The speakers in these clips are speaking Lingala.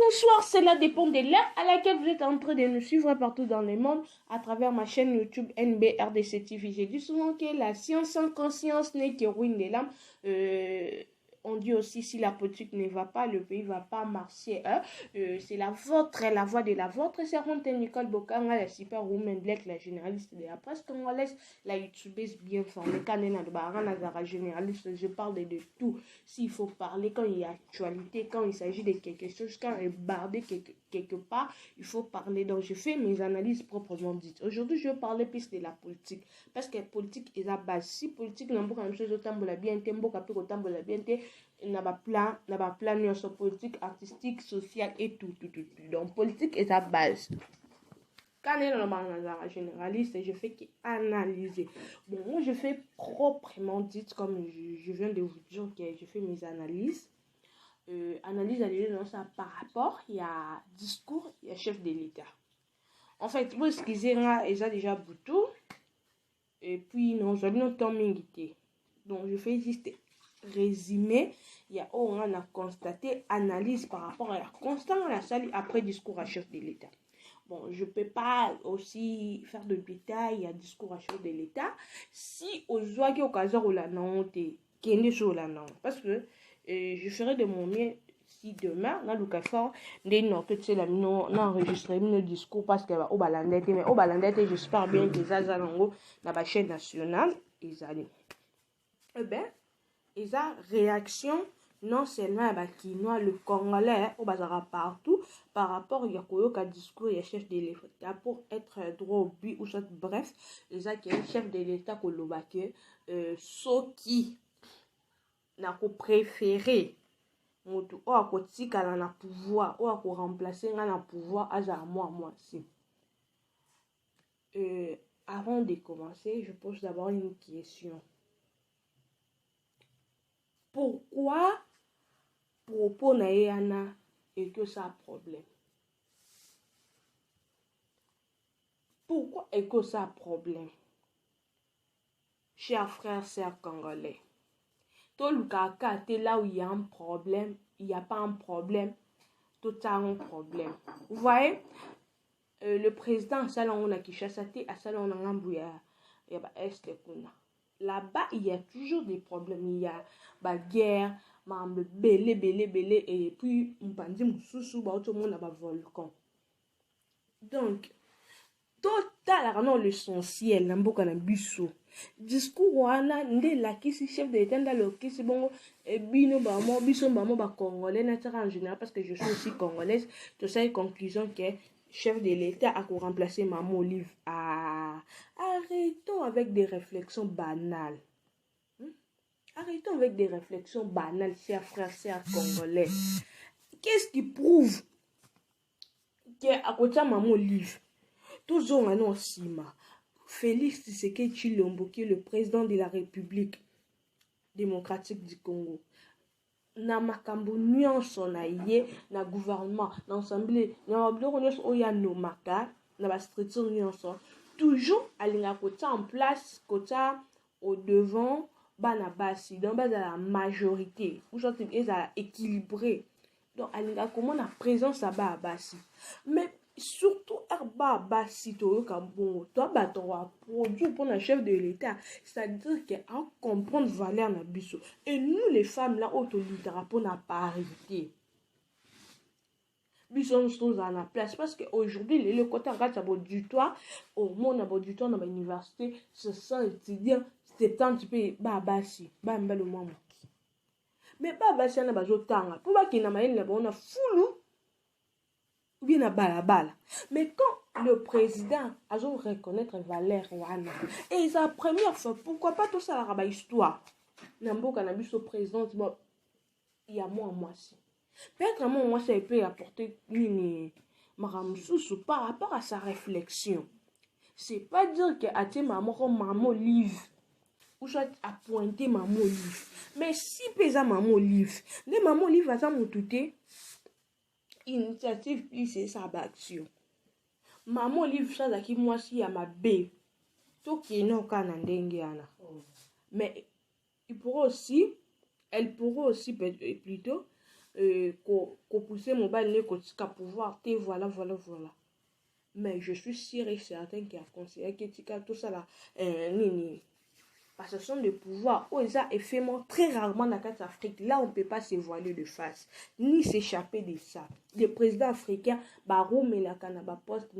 bonsoir, cela dépend de l'heure à laquelle vous êtes en train de nous suivre partout dans le monde à travers ma chaîne YouTube NBRDC TV. J'ai dit souvent que la science sans conscience n'est que ruine des lames. On dit aussi si la politique ne va pas, le pays ne va pas marcher. C'est la vôtre, la voix de la vôtre servante Nicole Bokanga, la superwoman black, la généraliste de la presse congolaise, la youtubeuse bien formée, Kanena de Baran Nazara, généraliste. Je parle de tout. S'il faut parler, quand il y a actualité, quand il s'agit de quelque chose, quand il est bardé quelque part, il faut parler. Donc, je fais mes analyses proprement dites. Aujourd'hui, je vais parler plus de la politique. Parce que la politique est la base. Si politique n'a pas quelque chose, autant la bien, tembo capé, autant la bien, n'a pas plan sur politique, artistique, social et tout. Donc, politique est la base. Quand on est dans le généraliste, je fais qu'analyser. Bon, moi, je fais proprement dit, comme je viens de vous dire que je fais mes analyses. Analyse dans ça par rapport, il y a discours, il y a chef de l'État. En fait, vous excusez, ils ont déjà boutou. Et puis, non, j'ai non temps m'inviter. Donc, je fais juste résumé. Il y a, on a constaté, analyse par rapport à la constante à la salle après discours à chef de l'État. Bon, je ne peux pas aussi faire de détails, il y a discours à chef de l'État. Si aux oies qui au cas où la non, parce que je ferai de mon mieux si demain, dans le cas fort, que tu sais, là, nous enregistré nos discours parce que au balandette, mais au balandette, j'espère bien que ça, dans la chaîne nationale, ils allaient. Eh bien, ils ont réaction. Non seulement qui noie le Congolais au bazar partout par rapport il y a un discours il y a chef de l'État pour être droit au but ou soit bref les a qui chef de l'État colobake ceux qui n'a pas préféré moto ou à côté qu'elle a pouvoir ou à remplacer un pouvoir à moi si avant de commencer je pose d'abord une question. Pourquoi propos na yana et que ça a problème? Pourquoi est que ça a problème? Chers frères, sœurs congolais, tout le cas, là où il y a un problème, il n'y a pas un problème, tout a un problème. Vous voyez, le président, salon on a Kinshasa, à salon on a Ngambouya, il y a Est Kuna. Là-bas, il y a toujours des problèmes. Il y a la guerre, belé, et puis on dit tout le monde a un volcan. Donc, total, non, l'essentiel, n'importe quel biso. Discours, wana, nde la kisi chef de l'État, dans le kisi bon, bino, biso, congolais, en général, parce que je suis aussi congolaise, tout ça est conclusion que chef de l'État a remplacé Maman Olive. Arrêtons avec des réflexions banales. Arrêtons avec des réflexions banales, chers frères, chers congolais. Qu'est-ce qui prouve qu'à côté de Maman Olive, tous ont un sima. Félix Tshisekedi Tshilombo, qui est le président de la République démocratique du Congo. Na makambo nyonso na ye na gouvernement na assemblée na biloko nyonso oyo anomaka na ba structure nyonso toujours alinga kota en place kota au devant bana basi donc bas la majorité ou soit ezala équilibré donc alinga comment la présence à ba basi mais surtout herba basi to ka bon toi ba to produit pour la chef de l'État c'est-à-dire qu'à comprendre valeur na biso et nous les femmes là auto littéralement pour na parité biso nous à la place parce que aujourd'hui le côté en ça du toi au monde na du toi dans l'université ce sont étudiants 70 pays ba basi ba mbalo mama mais ba basi na ba jotanga pour ba kina maine na bona fulu ou bien à balabala. Mais quand le président a dû reconnaître Valère Wana, et c'est la première fois, pourquoi pas tout ça la histoire? Nambo cannabis au président, bon, il y a moi si. Peut-être moi ça peut apporter une maramsous par rapport à sa réflexion. C'est pas dire que à tes maman livre ou soit à pointer maman livre. Mais si pesa maman livre, les maman livre à ça mon touté. Initiative plus c'est sa action. Maman livre ça qui moi si à ma b. Tout qui non kana ndengiana. Mais elle pourrait aussi plutôt pousser mon bal à pouvoir, voilà. Mais je suis sûr et certain qu'il y a conseillé que tout ça là, parce que ce sont des pouvoirs où ils ont éphémèrement très rarement dans l'Afrique. Là, on ne peut pas se voiler de face, ni s'échapper de ça. Les présidents africains, Barou, mais la canaba poste,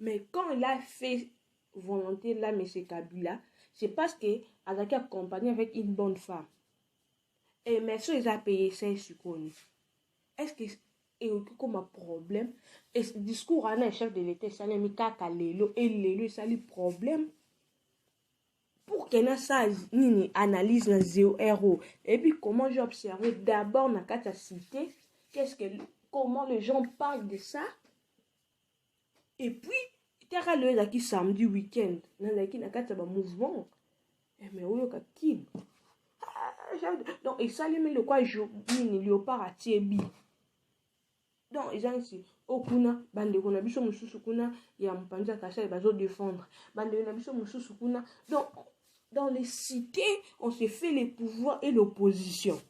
mais quand il a fait volonté là, M. Kabila, c'est parce qu'il a accompagné avec une bonne femme. Et mais ça, ils ont payé ça, est-ce que et comme un problème et ce discours à un chef de l'État ça n'est pas lelo et lelo ça lui problème pour qu'il y ait ça ni analyse na zéro héros et puis comment j'ai observé d'abord na kata cité comment les gens parlent de ça et puis tera le qui samedi week-end na kata ba mouvement mais oyo ka kim donc et ça lui met le quoi je ni léopard à Tiebi. Donc, ils ont ici, au kuna, bande kuna, biso mususu kuna, ya mpanza kasha, ils vont défendre. Bande kuna, biso mususu kuna. Donc, dans les cités, on se fait les pouvoirs et l'opposition.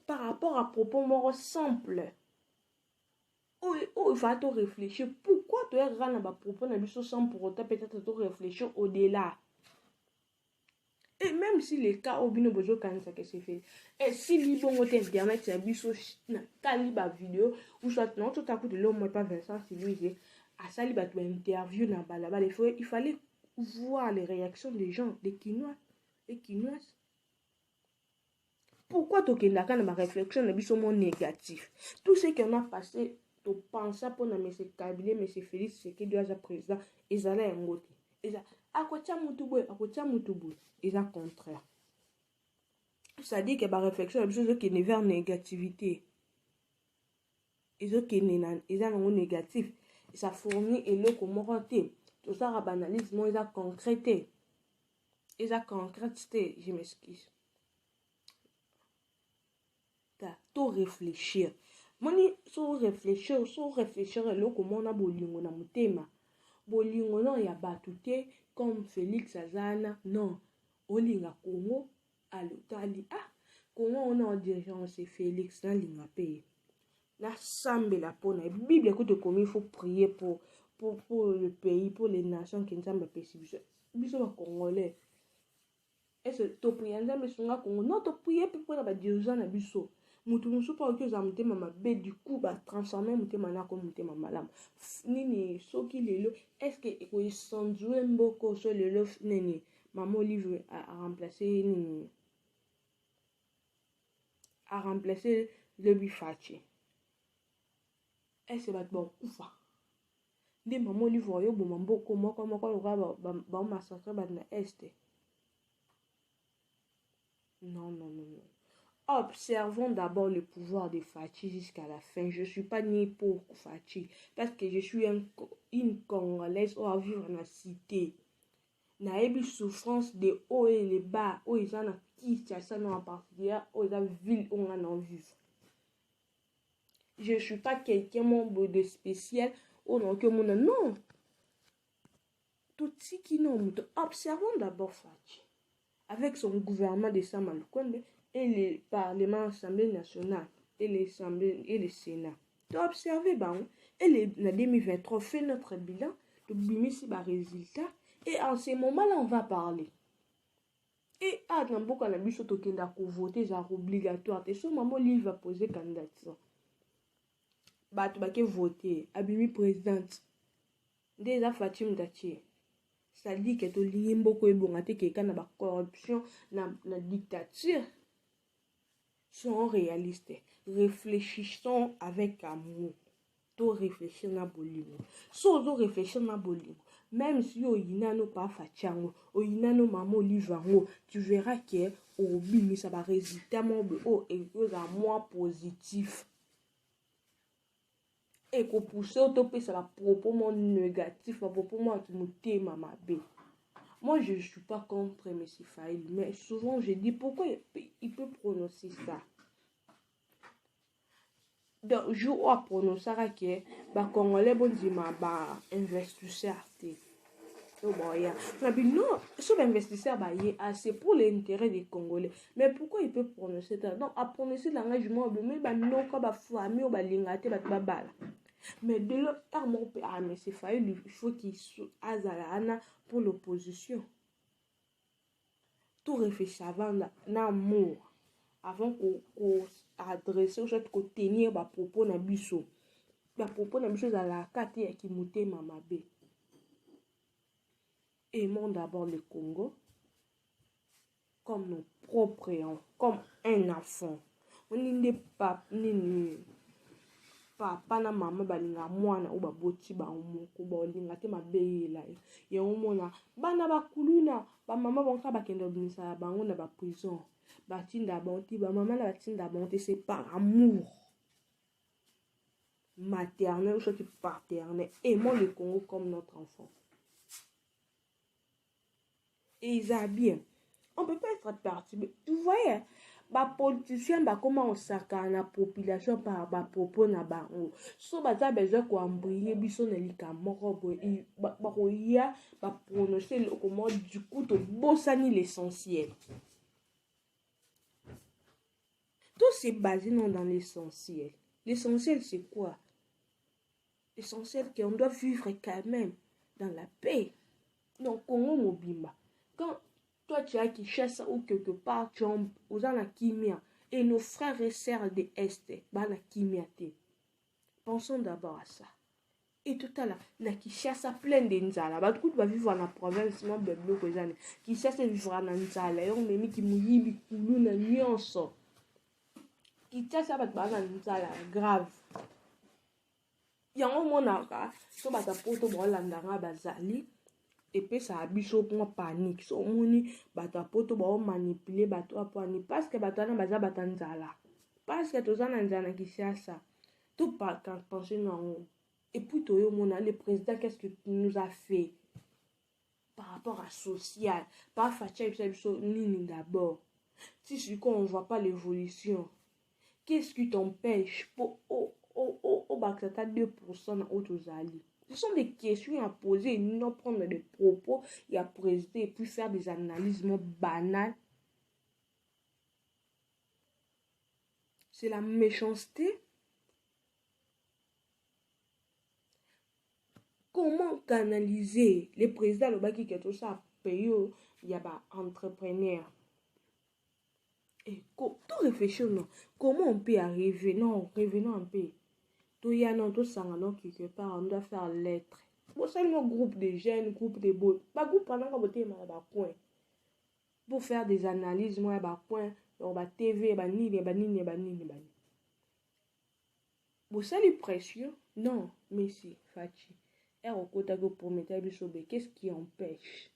Par rapport à propos more simple. Oh, il faut réfléchir. Pourquoi tu es rana ba propos na biso sans pour autant peut-être réfléchir au-delà. Et même si les cas au bino bozo kanisa que c'est fait. Et si libo ngote internet c'est biso na kaliba vidéo ou soit non tout à coup de l'homme moi pas Vincent si lui à ça liba tu interview na balaba il fallait voir les réactions des gens des Quinois et Quinoises. Pourquoi tu kendaka na ma réflexion na biso mon négatif. Tout ce qu'on a passé to penser pour na monsieur Kabila monsieur Félix c'est qui doit être président ezala yangote. Eza akotia mutubu ils ont contraire. Ça dit que ma réflexion est chose qui est vers négativité. Ils ont un négatif. Ça fournit et le comment tout ça banalise moi ils ont concrété. Ils ont concrété, je m'excuse. T'as tout réfléchir. Moni so réfléchir le comment on a bolingo na mutema. Bolingo non ya batute comme Félix Azana non. Olinga Congo alotali Congo on a dirigeant c'est Félix na linga paye na sambe la pona Bible écoute comme il faut prier pour le pays pour les nations qui nzamba pesi biso ba congolais est-ce to prier nzamba sunga Congo non to prier pour na ba dirigeant na biso mutu musu pa oki za mutema mabe du coup ba transformer mutema na ko mutema malamu nini soki lelo est-ce que ko isonjue mboko so lelo nini Maman Olive a remplacé le bifachi. Et c'est bon oufa. Des Maman Olive yo bo mamboko moko ba massacre ba na est. Non. Observons d'abord le pouvoir de Fachi jusqu'à la fin. Je suis pas ni pour Fachi parce que je suis une Congolaise ou à vivre dans la cité. Naebi souffrance de haut et les bas où ils en qui ça en particulier où ils ont ville où on en vivre. Je suis pas quelqu'un membre de spécial ou non que mon non. Tout ce qui non observons d'abord Fachi avec son gouvernement de Samalukonde et les parlements Assemblée nationale et l'Assemblée et le Sénat. Tu observé bon et les 2023 fait notre bilan de bimisi ba résultat. Et en ce moment-là, on va parler. Et à Namboka, on a vu surtout qu'il y a voter, c'est obligatoire. Et ce moment, il va poser candidature. Bah, tu vas voter. Abimi présidente. Déjà, Fatim Dachi. Ça dit que tu lis beaucoup et bon, que quand la corruption, la dictature sont réalistes. Réfléchissons avec amour. Tu réfléchis na bolingo. So, tu réfléchis na bolingo. Même si oyina no pas fachango, oyina no Maman Olive, tu verras que au bimi ça va résulter et à moi positif. Et qu'on pousse au ça va propos négatif, propos tu me t'aimes ma bé. Moi je suis pas contre M. Faïl, mais souvent je dis pourquoi il peut prononcer ça. Donc je vois prononcer que bah Congolais bon dit ma bah investisseur. Oh boy, non, sur l'investisseur, c'est pour l'intérêt des Congolais. Mais pourquoi il peut prononcer ça? Donc, à prononcer l'engagement, mais non, comme la famille, ou l'ingate, mais de l'autre, mais c'est failli, il faut qu'il soit pour l'opposition. Tout réfléchir avant l'amour, avant qu'on adresse aux autres, qu'on tenir propos na biso. Propos na biso à la carte qui monte mamabe. Aimons d'abord le Congo comme nos propres enfants, comme un enfant. On n'est pas papa na mama balinga mwana ou baboti moko balinga te mabeyela ya omona bana bakuluna ba mama bonka bakenda obimisa bango na ba prison batinda banti ba mama na batinda banti c'est par amour maternel ou soit paternel. Aimons le Congo comme notre enfant. Et ils ont bien. On peut pas être parti. Vous voyez, les politiciens, comment on s'accorde la population par propos na bango. So baza besoin ko embrayer biso na lika moko boy. Ba koya ba prononcer le comment du coup to bosani l'essentiel. Tout c'est basé dans l'essentiel. L'essentiel c'est quoi? L'essentiel c'est qu'on doit vivre quand même dans la paix. Donc Congo mobimba. Quand toi tu as Kinshasa ou quelque part tu es aux la Kimia et nos frères et sœurs de Est la Kimia te. Pensons d'abord à ça. Et tout à l'heure, na Kinshasa plein de nzala. Ba tout va vivre dans la province non beblo kozane. Kinshasa vivra na nzala. Yo memi ki muyibi kulu na nyonso. Kinshasa ba na nzala grave. Yango monaka so ba ta poto bolanda nga bazali. Et puis ça a biso pour panique so moni bata poto ba manipuler bato apani parce que bato na baza batanzala parce que tozana nzana Kinshasa tout pas quand penser non. Et puis toyo mona le président qu'est-ce qu'il nous a fait par rapport à social par facha biso nini d'abord si on voit pas l'évolution qu'est-ce qui t'empêche pour bakata 2% na autozali. Ce sont des questions à poser, non prendre des propos et à présenter et puis faire des analyses banales. C'est la méchanceté. Comment canaliser les présidents le baki qui est tout ça pays il y a pas entrepreneur. Et tout réfléchir non. Comment on peut arriver non revenons un peu. Tout y a non tout ça non quelque part on doit faire lettre. Bon c'est un groupe de jeunes, groupe de beaux. Pas groupe pendant qu'on botte ma point. Pour faire des analyses moi ba point on ba TV ba nini. Bon ça les pression non mais si Fachi. Et au côté que pour mettre bisobe qu'est-ce qui empêche?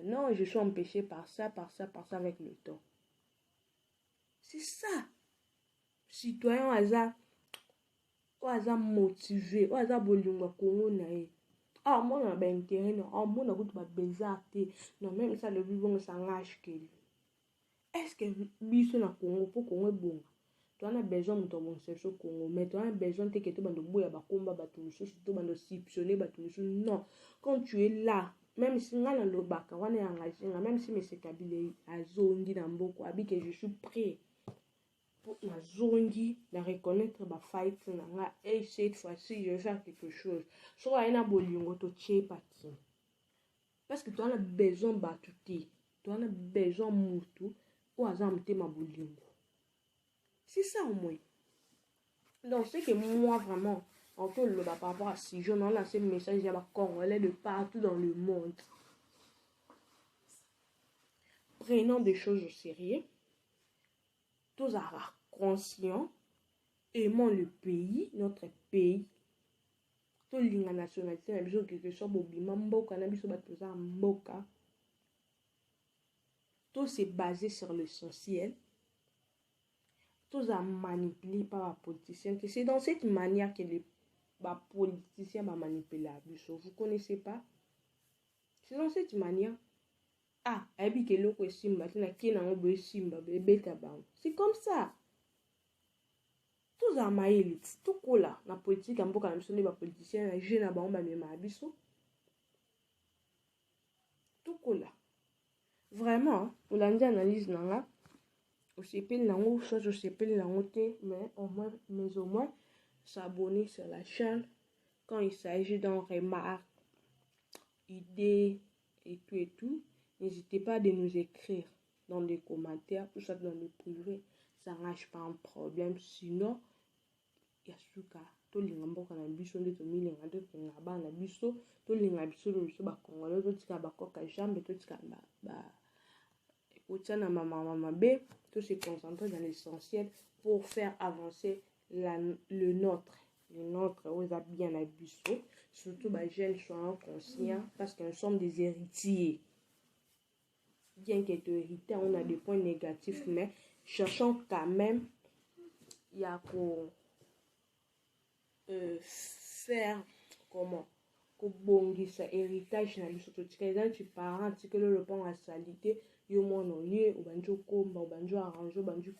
Non, je suis empêché par ça avec le temps. C'est ça. Citoyen hasard motivé, hasard bolingo Congo na e. Ah moi na ba intérêt non, ah moi na goût ba bizarre non même ça le vivant ça ngâche que lui. Est-ce que biso na Congo pour Congo bon? Tu as besoin de ton bon Congo, mais tu as besoin de que tu bando boya ba komba ba tout surtout bando sipsionner ba tout non. Quand tu es là, même si ngala lobaka wana engagé, même si monsieur Kabila azongi na mboko abi que je suis prêt. Pour ma zongi de reconnaître ma fight et cette fois-ci je vais faire quelque chose soit ina bolingo to chepa ki parce que tu as besoin batuti tu as besoin mutu ou azamte ma bolingo c'est ça au moins. Donc c'est que moi vraiment en tout le par rapport à si je n'en lancé le message à Congolais de partout dans le monde, prenons des choses au sérieux. Tous à conscients, aimons le pays, notre pays. Tous les nationalités, la besoin quelque chose bobima mboka na biso batoza mboka. Tout c'est basé sur l'essentiel. Tous à manipuler par la politicienne. C'est dans cette manière que les politiciens manipulent la biso. Vous connaissez pas? C'est dans cette manière. Ah, ebi ke loko simba tina kina ngobe simba bebeta bango. C'est comme ça. Tous à maïli, tout cola na politique mboka na biso ne ba politiciens na jeune na bango ba mema biso. Oh là. Vraiment, on l'a dit analyse là. On s'appelle l'ango, soit je s'appelle l'angoté, mais au moins s'abonner sur la chaîne quand il s'agit d'un remarque, idées et tout. N'hésitez pas à nous écrire dans les commentaires, tout ça dans le privé. Ça n'arrange pas un problème. Sinon, yasuka tolinga mboka na biso nde tomilinga nde tolinga bana na biso tolinga biso biso bakongole totika bakoka jambe totika otia na mama mabe to se concentrer dans l'essentiel pour faire avancer le nôtre où ça bien na biso, surtout les jeunes soient conscients parce que nous sommes des héritiers. Bien qu'être héritier, on a des points négatifs, mais cherchons quand même il y a qu'au faire comment kobongisa héritage na biso totika exemple parents tika le pont à salité yo mwana oye obandi okomba obandi arrange obandi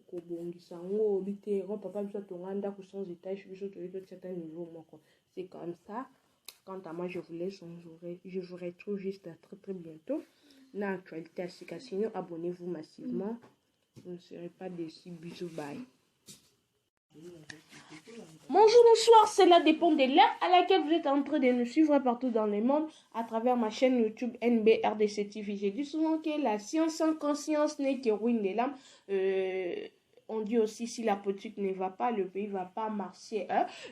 kobongisa ngo obite ro papa biso tonga ndako sans étage biso toye totia ta niveau moko. C'est comme ça. Quant à moi, je vous laisse, je vous retrouve juste très très bientôt dans l'actualité à Sika. Sinon, abonnez-vous massivement, vous ne serez pas déçus. Bisous, bye. Bonjour, bonsoir, cela dépend de l'heure à laquelle vous êtes en train de nous suivre partout dans le monde à travers ma chaîne YouTube NBRDC TV. J'ai dit souvent que la science sans conscience n'est que ruine des lames. On dit aussi si la politique ne va pas, le pays ne va pas marcher.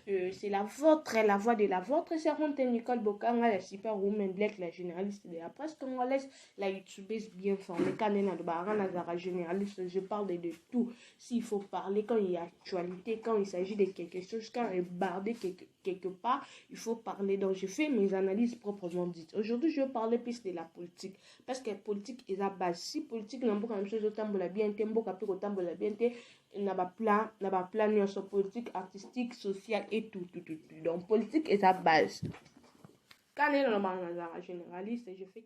C'est la vôtre, la voix de la vôtre. Servante Nicole Bokanga, la superwoman black, la généraliste de la presse congolaise, la youtubeuse bien formée, Kanena de Baran, Nazara généraliste. Je parle de tout. S'il faut parler, quand il y a actualité, quand il s'agit de quelque chose, quand il est bardé quelque part, il faut parler. Donc, je fais mes analyses proprement dites. Aujourd'hui, je vais parler plus de la politique. Parce que la politique est la base. Si politique n'a pas chose autant la bien, tembo capi autant la bien, n'a pas plan sur politique, artistique, social et tout. Donc, politique est la base. Quand on est dans le généraliste, je fais